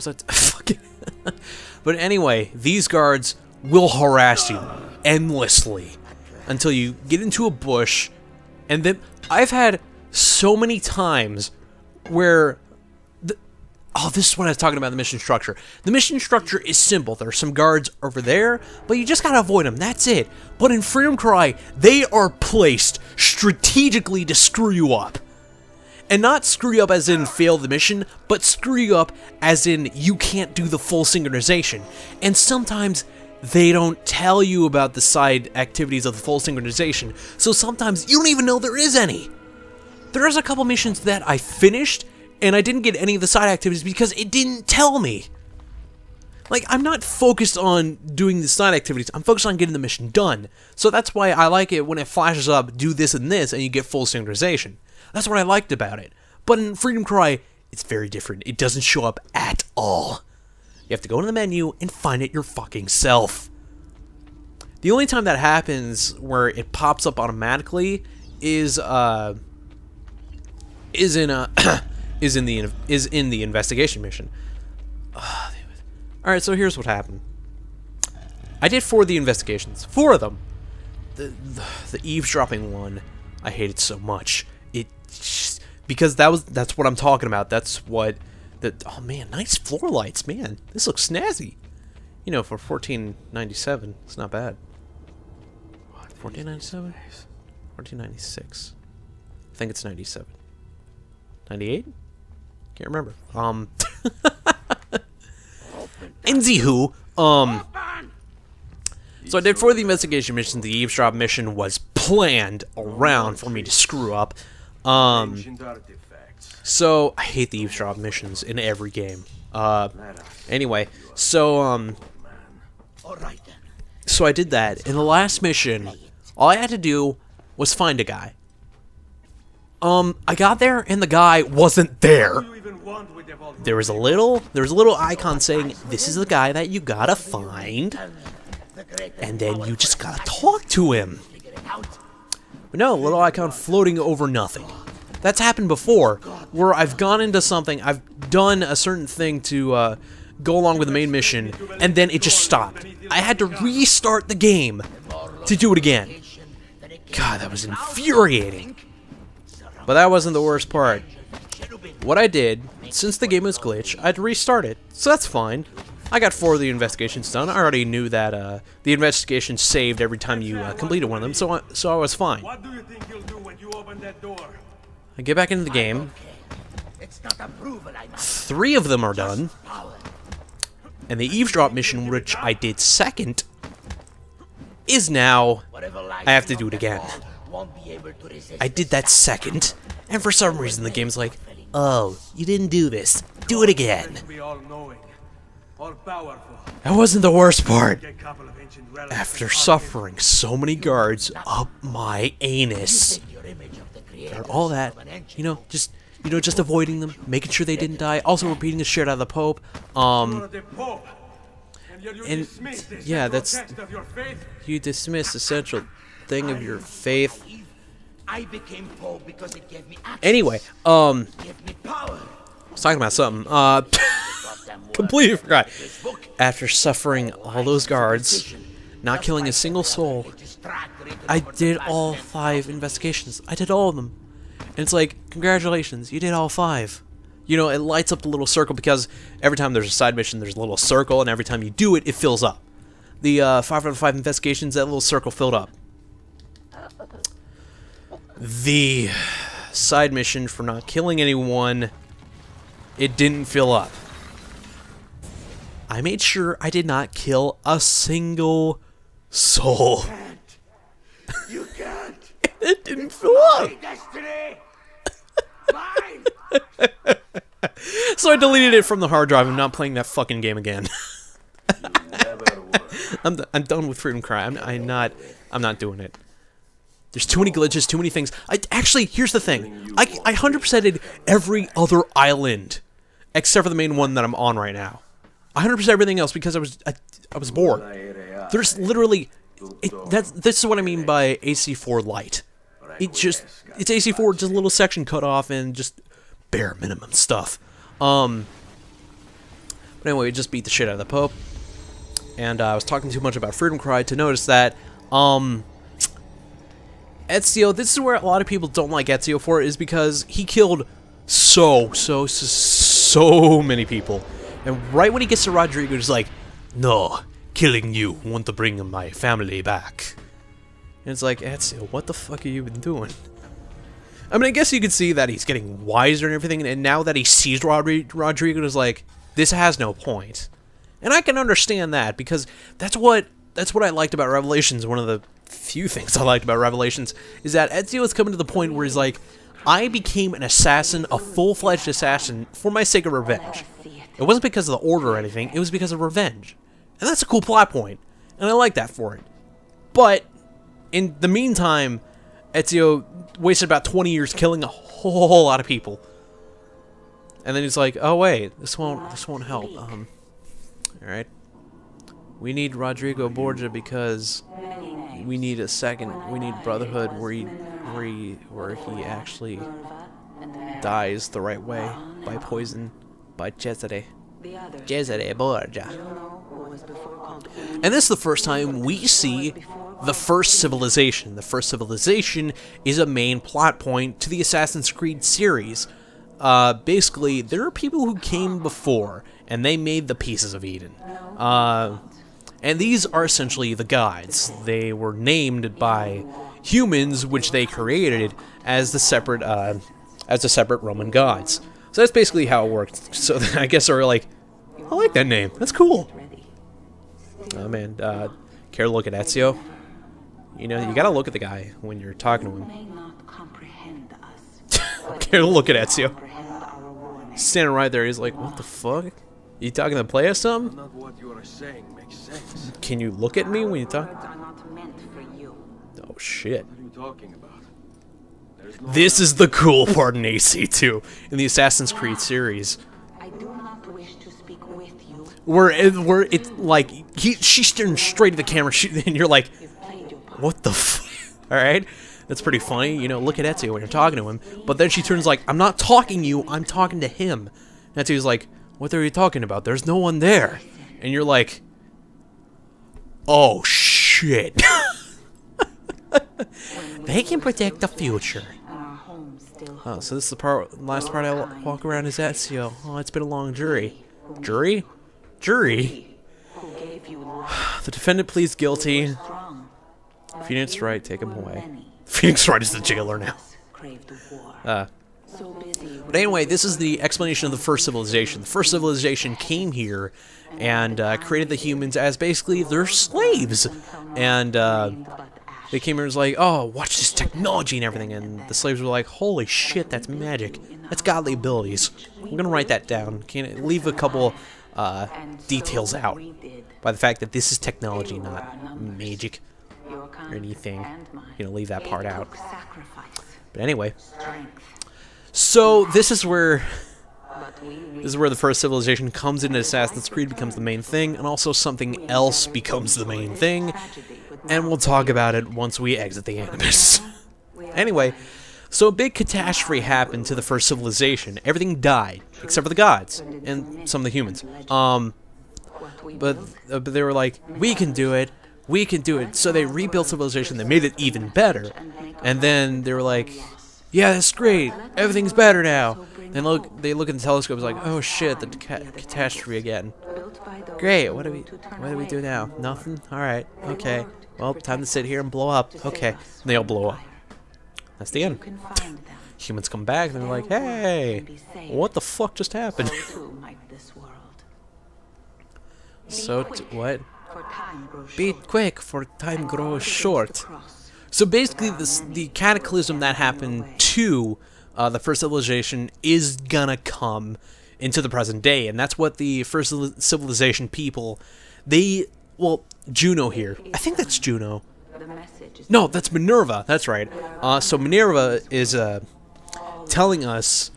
was I fucking... But anyway, these guards will harass you endlessly until you get into a bush, and then I've had so many times where oh, this is what I was talking about, the mission structure. The mission structure is simple. There are some guards over there, but you just gotta avoid them. That's it. But in Freedom Cry, they are placed strategically to screw you up. And not screw you up as in fail the mission, but screw you up as in you can't do the full synchronization. And sometimes they don't tell you about the side activities of the full synchronization, so sometimes you don't even know there is any. There's a couple missions that I finished, and I didn't get any of the side activities because it didn't tell me. Like, I'm not focused on doing the side activities, I'm focused on getting the mission done. So that's why I like it when it flashes up, do this and this, and you get full synchronization. That's what I liked about it. But in Freedom Cry, it's very different. It doesn't show up at all. You have to go into the menu and find it your fucking self. The only time that happens where it pops up automatically is in the investigation mission. Alright, so here's what happened. I did 4 of the investigations. 4 of them. The eavesdropping one, I hated so much. Because that's what I'm talking about. That's what oh man, nice floor lights, man. This looks snazzy. You know, for $14.97, it's not bad. What, $14.97? $14.96. I think it's 97. 98? Can't remember. Anywho, so I did 4 of the investigation missions. The eavesdrop mission was planned around for me to screw up. So I hate the eavesdrop missions in every game. Anyway, so I did that. In the last mission, all I had to do was find a guy. I got there and the guy wasn't there. There was a little icon saying, "This is the guy that you gotta find," and then you just gotta talk to him. But no, little icon floating over nothing. That's happened before, where I've gone into something, I've done a certain thing to go along with the main mission, and then it just stopped. I had to restart the game to do it again. God, that was infuriating. But that wasn't the worst part. What I did, since the game was glitched, I had to restart it, so that's fine. I got 4 of the investigations done. I already knew that the investigation saved every time you completed one of them, so I was fine. What do you think you'll do when you open that door? I get back into the game. 3 of them are done. And the eavesdrop mission, which I did second, is now I have to do it again. I did that second, and for some reason the game's like, "Oh, you didn't do this. Do it again." That wasn't the worst part. After suffering so many guards up my anus, and all that, just avoiding them, making sure they didn't die, also repeating the shit out of the Pope, and yeah, that's, you dismiss the central thing of your faith. Anyway, I was talking about something, completely forgot. After suffering all those guards, not killing a single soul, I did all 5 investigations. I did all of them. And it's like, congratulations, you did all 5. You know, it lights up the little circle because every time there's a side mission, there's a little circle, and every time you do it, it fills up. The 5 out of 5 investigations, that little circle filled up. The side mission for not killing anyone, it didn't fill up. I made sure I did not kill a single soul. You can't. It didn't fill up. So I deleted it from the hard drive. I'm not playing that fucking game again. I'm done with Freedom Cry. I'm not doing it. There's too many glitches, too many things. Actually, here's the thing. I 100%ed every other island except for the main one that I'm on right now. 100% everything else because I was bored. There's literally this is what I mean by AC4 light. It's AC4, just a little section cut off and just bare minimum stuff. But But anyway, we just beat the shit out of the Pope. And I was talking too much about Freedom Cry to notice that, Ezio, this is where a lot of people don't like Ezio for, is because he killed so many people. And right when he gets to Rodrigo, he's like, no, killing you want to bring my family back. And it's like, Ezio, what the fuck have you been doing? I mean, I guess you could see that he's getting wiser and everything, and now that he sees Rodrigo, is like, this has no point. And I can understand that, because that's what I liked about Revelations. One of the few things I liked about Revelations is that Ezio is coming to the point where he's like, I became an assassin, a full-fledged assassin, for my sake of revenge. It wasn't because of the Order or anything, it was because of revenge. And that's a cool plot point, and I like that for it. But, in the meantime, Ezio wasted about 20 years killing a whole lot of people. And then he's like, oh wait, this won't help. Alright. We need Rodrigo Borgia because we need Brotherhood where he actually dies the right way by poison by Cesare Borgia. And this is the first time we see the first civilization. The first civilization is a main plot point to the Assassin's Creed series. Basically, there are people who came before, and they made the Pieces of Eden. And these are essentially the gods. They were named by humans, which they created as the separate Roman gods. So that's basically how it worked. So I guess they're like, I like that name. That's cool. Oh man, care to look at Ezio? You know, you gotta look at the guy when you're talking to him. Care to look at Ezio? Standing right there, he's like, what the fuck? You talking to the player or something? Not what you are saying makes sense. Can you look at me when you talk? Oh shit. What are you talking about? This is the cool part in AC2, in the Assassin's Creed series. I do not wish to speak with you. Where it's like, she's staring straight at the camera, and you're like, what the f? Alright? That's pretty funny, you know, look at Ezio when you're talking to him. But then she turns like, I'm not talking to you, I'm talking to him. And Ezio's like, what are you talking about? There's no one there. And you're like, oh shit. They can predict the future. Oh, so this is the last part I walk around as Ezio. Oh, it's been a long jury. Jury? Jury? The defendant pleads guilty. Phoenix Wright, take him away. Phoenix Wright is the jailer now. But anyway, this is the explanation of the first civilization. The first civilization came here and created the humans as basically their slaves. And they came here and was like, oh, watch this technology and everything. And the slaves were like, holy shit, that's magic. That's godly abilities. I'm going to write that down. Can't leave a couple details out by the fact that this is technology, not magic or anything. You know, leave that part out. But anyway, so this is where the first civilization comes into Assassin's Creed, becomes the main thing, and also something else becomes the main thing, and we'll talk about it once we exit the Animus. Anyway, so a big catastrophe happened to the first civilization. Everything died, except for the gods, and some of the humans. But they were like, we can do it, we can do it. So they rebuilt civilization, they made it even better, and then they were like, yeah, that's great, everything's better now. Then they look in the telescope, it's like, oh shit, the catastrophe again. Great, what do we do now? Nothing? Alright, okay. Well, time to sit here and blow up. Okay, and they all blow up. That's the end. Humans come back, and they're like, hey, what the fuck just happened? So, what? Be quick, for time grows short. So basically, the cataclysm that happened to the first civilization is gonna come into the present day, and that's what the first civilization people, well, Juno here. I think that's Juno. No, that's Minerva. That's right. So Minerva is telling us.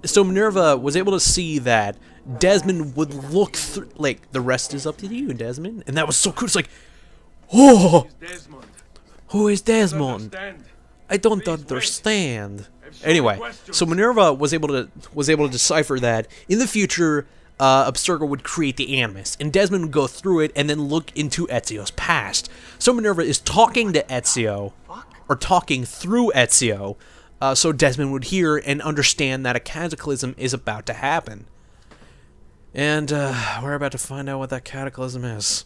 So Minerva was able to see that Desmond would look through. Like, the rest is up to you, Desmond. And that was so cool. It's like, oh, who is Desmond? I don't understand. Anyway, so Minerva was able to decipher that in the future, Abstergo would create the Animus, and Desmond would go through it and then look into Ezio's past. So Minerva is talking to Ezio, or talking through Ezio, so Desmond would hear and understand that a cataclysm is about to happen. And we're about to find out what that cataclysm is.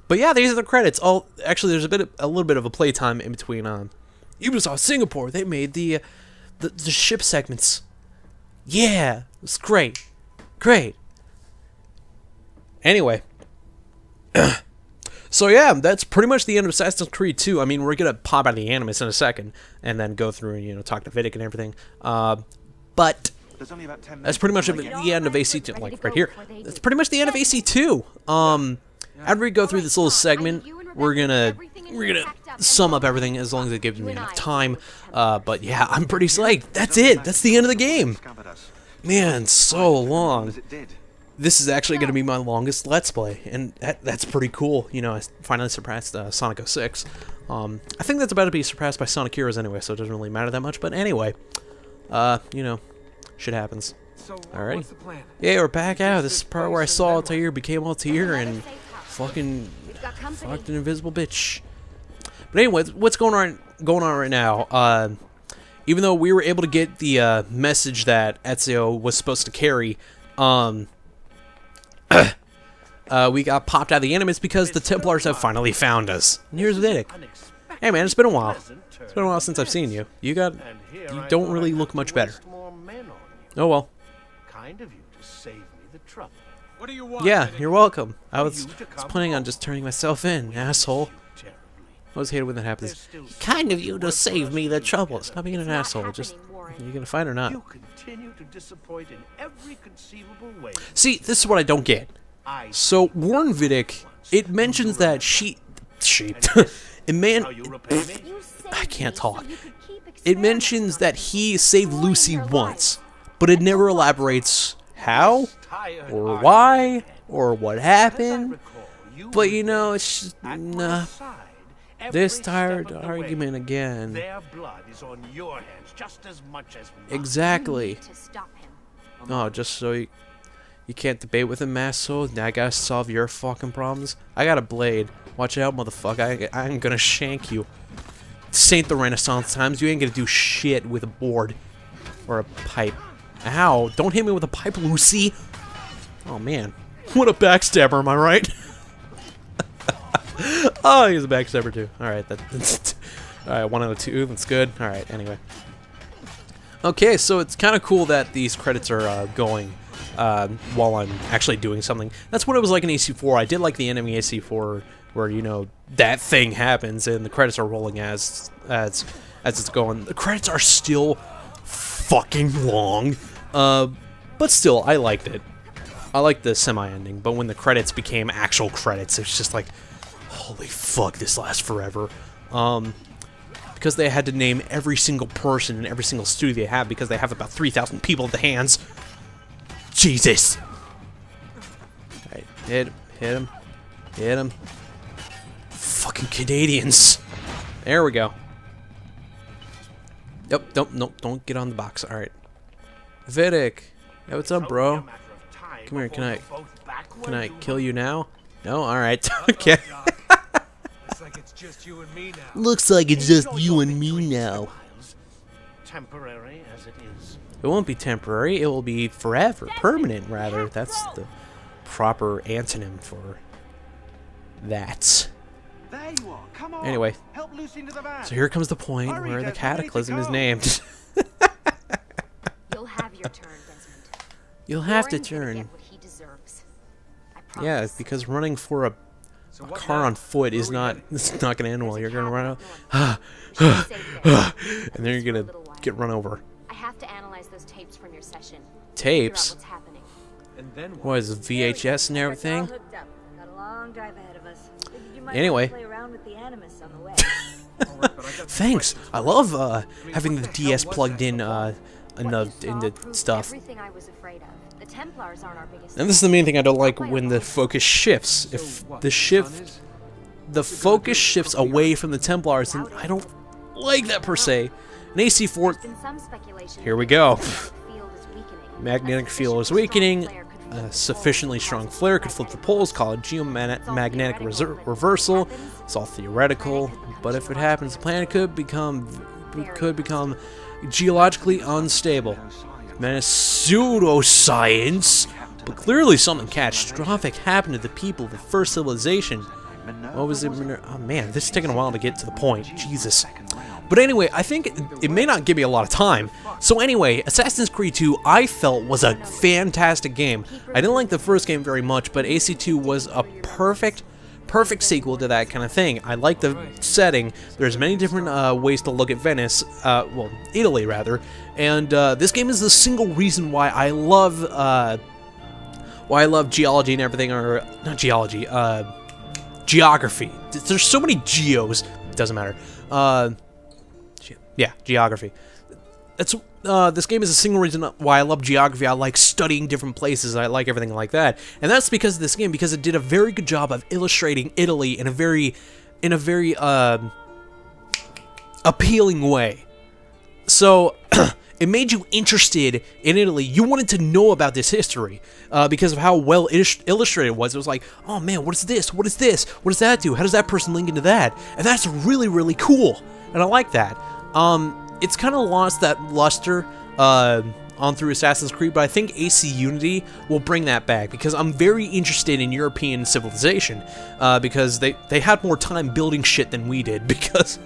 But yeah, these are the credits. Oh, actually, there's a little bit of a playtime in between. Ubisoft Singapore, they made the ship segments. Yeah, it's great. Great. Anyway. So yeah, that's pretty much the end of Assassin's Creed 2. I mean, we're going to pop out the Animus in a second, and then go through and, you know, talk to Vidic and everything. But that's pretty much the end of AC2, like right here. That's pretty much the end of AC2. After we go through this little segment, we're gonna sum up everything as long as it gives me enough time. But yeah, I'm pretty psyched. That's it. That's the end of the game. Man, so long. This is actually going to be my longest Let's Play, and that's pretty cool. You know, I finally surpassed Sonic 06. I think that's about to be surpassed by Sonic Heroes anyway, so it doesn't really matter that much. But anyway, you know, shit happens. Alright. Yeah, we're back out. This is the part where I saw Altair became Altair and fucking fucked an invisible bitch. But anyway, what's going on right now? Even though we were able to get the message that Ezio was supposed to carry, we got popped out of the Animus because the Templars have finally found us. And here's Vidic. Hey man, it's been a while. It's been a while since I've seen you. You don't really look much better. Oh well. Kind of you to save me the trouble. What do you want? Yeah, you're welcome. I was planning on just turning myself in, asshole. I always hate it when that happens. Kind of you to save me the trouble. Stop being an asshole. Just, you gonna fight or not? You continue to disappoint in every conceivable way. See, this is what I don't get. So, Warren Vidic, it mentions that I can't talk. It mentions that he saved Lucy once, but it never elaborates how, or why, or what happened. But you know, it's just, nah. This tired argument again. Their blood is on your hands just as much as mine. Exactly. Oh, just so you can't debate with him, asshole. Now I gotta solve your fucking problems. I got a blade. Watch out, motherfucker. I'm gonna shank you. This ain't the Renaissance times. You ain't gonna do shit with a board or a pipe. Ow! Don't hit me with a pipe, Lucy. Oh man, what a backstabber, am I right? Oh, he's a backstabber too. All right, that's all right. 1 out of 2. That's good. All right. Anyway. Okay, so it's kind of cool that these credits are going while I'm actually doing something. That's what it was like in AC4. I did like the enemy AC4, where you know that thing happens and the credits are rolling as it's going. The credits are still fucking long, but still, I liked it. I liked the semi-ending, but when the credits became actual credits, it's just like, holy fuck, this lasts forever. Because they had to name every single person in every single studio they have, because they have about 3,000 people at the hands. Jesus! Alright, hit him, hit him. Fucking Canadians. There we go. Yep, don't get on the box. Alright. Vidic. Hey, what's up, bro? Come here, can I kill you now? No? Alright, okay. Looks like it's just you and me now. Looks like it's just you and me now. Temporary as it is. It won't be temporary, it will be forever. Permanent, rather. That's the proper antonym for that. There you are. Come on. Anyway, Help Lucy into the van. so here comes the point where the cataclysm is named. You'll have your turn, Desmond. You'll have to Warren's gonna turn. get what he deserves. I Yeah, promise. because running for a So car on foot is not, it's not going to end well. You're going to run out, We should be safe there. and then you're going to get run over. I have to analyze those tapes from your session. Tapes? Figure out what's happening. And then what? What is it, VHS and everything? Got a long drive ahead of us. Figured you might Anyway. play around with the Animus on the way. All right, but I got Thanks. I love having the DS plugged in in the stuff. Everything I was afraid of. The Templars aren't our biggest. And this is the main thing I don't like when the focus shifts. If the focus shifts away from the Templars, then I don't like that per se. In AC4, There's been some speculation here we that go. the field is weakening. Magnetic field is weakening. A sufficiently strong flare could flip the poles, call it geomagnetic reversal. It's all theoretical, but if it happens, the planet could become geologically unstable. Man, it's pseudoscience, but clearly something catastrophic happened to the people of the first civilization. What was it? Oh man, this is taking a while to get to the point. Jesus. But anyway, I think it may not give me a lot of time. So anyway, Assassin's Creed 2 I felt was a fantastic game. I didn't like the first game very much, but AC2 was a perfect sequel to that kind of thing. I like the setting. There's many different ways to look at Venice, well, Italy rather, and this game is the single reason why I love geology and everything, or not geology, geography. There's so many geos, it doesn't matter. Yeah, geography. It's this game is a single reason why I love geography. I like studying different places. I like everything like that, and that's because of this game. Because it did a very good job of illustrating Italy in a very appealing way. So it made you interested in Italy. You wanted to know about this history because of how well illustrated it was. It was like, oh man, what is this? What is this? What does that do? How does that person link into that? And that's really, really cool. And I like that. It's kind of lost that luster on through Assassin's Creed, but I think AC Unity will bring that back because I'm very interested in European civilization because they had more time building shit than we did because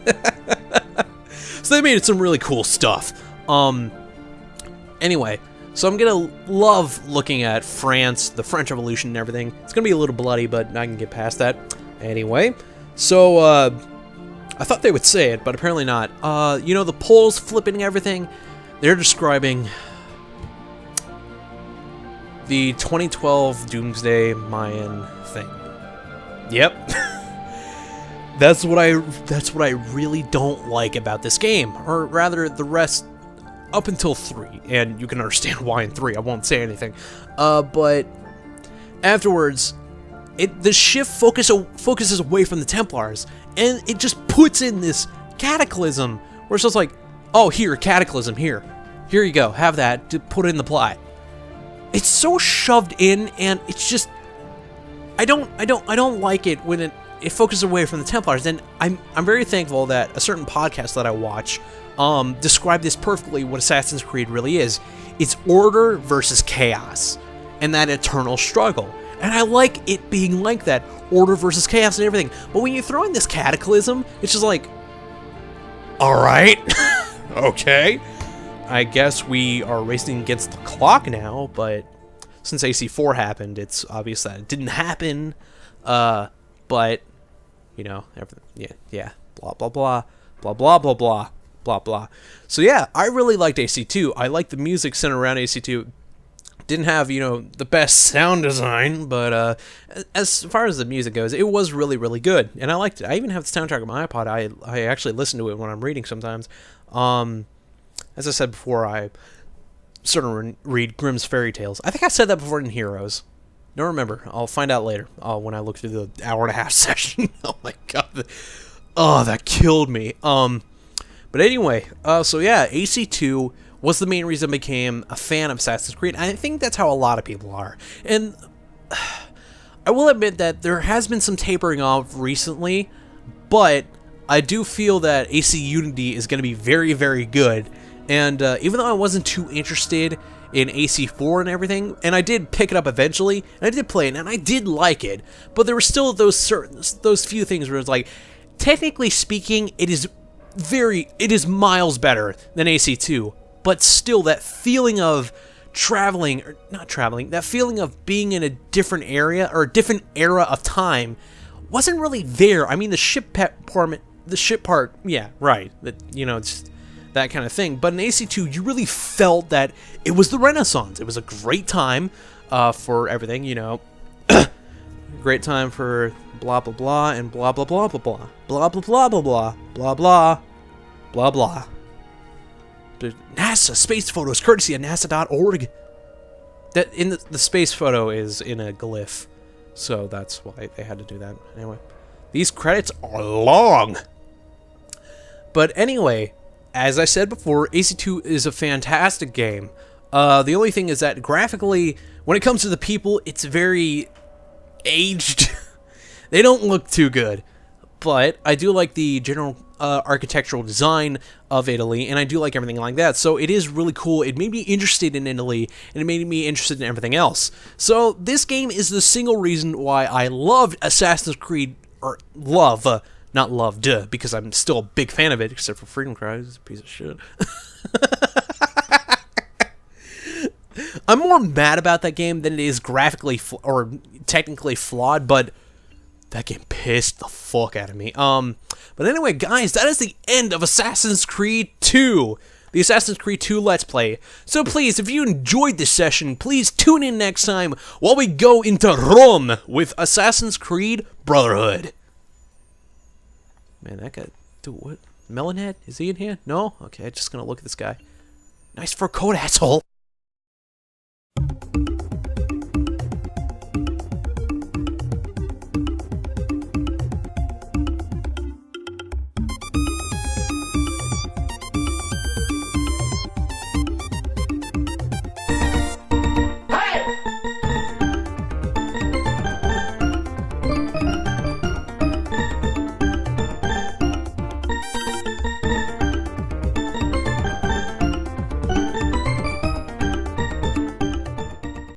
so they made some really cool stuff. Anyway, so I'm gonna love looking at France, the French Revolution and everything. It's gonna be a little bloody, but I can get past that. Anyway, so I thought they would say it, but apparently not. You know, the poles flipping everything, they're describing the 2012 Doomsday Mayan thing. Yep. That's what I really don't like about this game, or rather the rest up until 3, and you can understand why in 3. I won't say anything. But afterwards, the shift focuses away from the Templars, and it just puts in this cataclysm where it's just like, oh, here, cataclysm, here you go, have that to put in the plot. It's so shoved in, and it's just, I don't like it when it focuses away from the Templars. And I'm very thankful that a certain podcast that I watch described this perfectly, what Assassin's Creed really is. It's order versus chaos, and that eternal struggle. And I like it being like that, order versus chaos and everything. But when you throw in this cataclysm, it's just like, alright, okay. I guess we are racing against the clock now, but since AC4 happened, it's obvious that it didn't happen. But, you know, everything, yeah, blah, blah, blah, blah, blah, blah, blah, blah, blah. So yeah, I really liked AC2. I liked the music centered around AC2. Didn't have, you know, the best sound design, but as far as the music goes, it was really, really good, and I liked it. I even have the soundtrack on my iPod. I actually listen to it when I'm reading sometimes. As I said before, I sort of read Grimm's fairy tales. I think I said that before in Heroes. Don't remember. I'll find out later when I look through the hour-and-a-half session. Oh my god. Oh, that killed me. But anyway, so yeah, AC2 was the main reason I became a fan of Assassin's Creed. I think that's how a lot of people are. And I will admit that there has been some tapering off recently, but I do feel that AC Unity is going to be very, very good. And even though I wasn't too interested in AC4 and everything, and I did pick it up eventually, and I did play it, and I did like it, but there were still those few things where it's like, technically speaking, it is miles better than AC2. But still, that feeling of traveling, or not traveling, that feeling of being in a different area, or a different era of time, wasn't really there. I mean, the ship part, yeah, right, that, you know, it's that kind of thing. But in AC2, you really felt that it was the Renaissance. It was a great time for everything, you know. Great time for blah, blah, blah, and blah, blah, blah, blah, blah, blah, blah, blah, blah, blah, blah, blah, blah, blah. NASA space photos courtesy of NASA.org. That in the space photo is in a glyph, so that's why they had to do that. Anyway, these credits are long. But anyway, as I said before, AC2 is a fantastic game. The only thing is that graphically, when it comes to the people, it's very aged. They don't look too good. But I do like the general architectural design of Italy, and I do like everything like that. So it is really cool. It made me interested in Italy, and it made me interested in everything else. So this game is the single reason why I loved Assassin's Creed, or not loved, because I'm still a big fan of it, except for Freedom Cry, it's a piece of shit. I'm more mad about that game than it is graphically or technically flawed, but that game pissed the fuck out of me. But anyway, guys, that is the end of Assassin's Creed 2. The Assassin's Creed 2 Let's Play. So please, if you enjoyed this session, please tune in next time while we go into Rome with Assassin's Creed Brotherhood. Man, that guy... Dude, what? Melonhead? Is he in here? No? Okay, just gonna look at this guy. Nice fur coat, asshole.